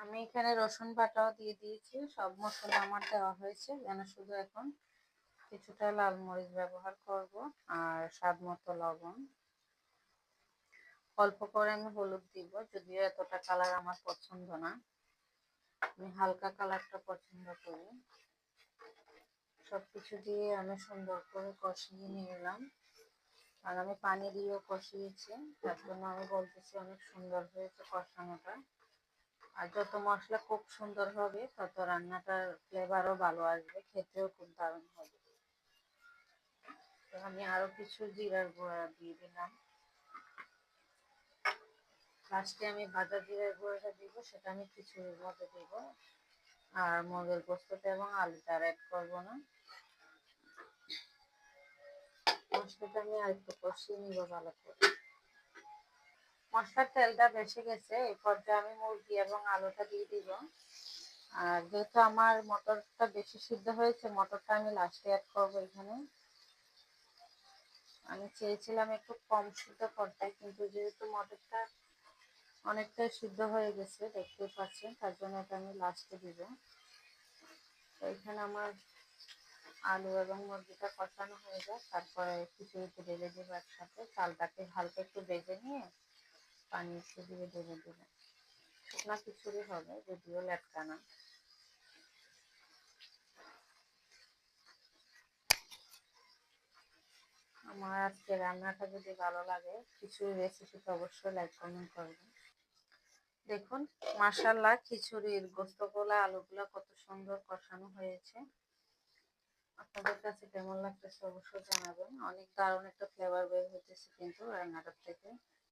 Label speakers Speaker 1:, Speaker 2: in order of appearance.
Speaker 1: আমি এখানে রসুন বাটাও দিয়ে দিয়েছি, সব মশলা আমার দেওয়া হয়েছে, যেন শুধু এখন কিছুটা লাল মরিচ ব্যবহার করব আর স্বাদ মতো লবণ, অল্প করে আমি হলুদ দিব, যদিও এতটা কালার আমার পছন্দ না, আমি হালকা কালারটা পছন্দ করি। সবকিছু দিয়ে আমি সুন্দর করে কষিয়ে নিলাম, আর আমি পানি দিয়েও কষিয়েছি, তার জন্য আমি বলতেছি অনেক সুন্দর হয়েছে কষানোটা। আর যত মশলা খুব সুন্দর হবে তত রান্নাটার ফ্লেভারও ভালো আসবে, খেতেও খুব দারুণ হবে। তো আমি আরো কিছু জিরার গুঁড়া দিয়ে দিলাম, লাস্টে আমি ভাজা জিরার গুঁড়াটা দিব, সেটা আমি খিচুড়ির মধ্যে দিব, আর মুরগির গোস্তটা এবং আলুটা আর অ্যাড করবো না। মশলাটা আমি আর একটু কষিয়ে নিব ভালো করে। মশলার তেলটা বেশি গেছে, এই পর্যায়ে আমি মুরগি এবং আলুটা দিয়ে দিব। আর যেহেতু আমার মটরটা বেশি সিদ্ধ হয়েছে, মটরটা আমি লাস্টে অ্যাড করবো এখানে। আমি চেয়েছিলাম একটু কম সিদ্ধ করতে, কিন্তু যেহেতু মটরটা অনেকটাই সিদ্ধ হয়ে গেছে দেখতে পাচ্ছেন, তার জন্য এটা আমি লাস্টে দিব। তো এখানে আমার আলু এবং মুরগিটা কষানো হয়ে যায়, তারপরে খিচুড়িতে ঢেলে দেবো একসাথে, চালটাকে হালকা একটু ভেজে নিয়ে পানি একটু দিয়ে ঢেলে দেবো। শুকনা খিচুড়ি হবে, যদিও লেটকা না। আমার আজকে রান্নাটা যদি ভালো লাগে, খিচুড়ি রেসিপিটা অবশ্যই লাইক কমেন্ট করবেন। দেখুন মাশাআল্লাহ, খিচুড়ির গোস্তগুলা আলুগুলা কত সুন্দর কষানো হয়েছে। আপনাদের কাছে কেমন লাগতেছে অবশ্যই জানাবেন। অনেক দারুণ একটা ফ্লেভার বের হইতেছে কিন্তু রান্নাটার থেকে।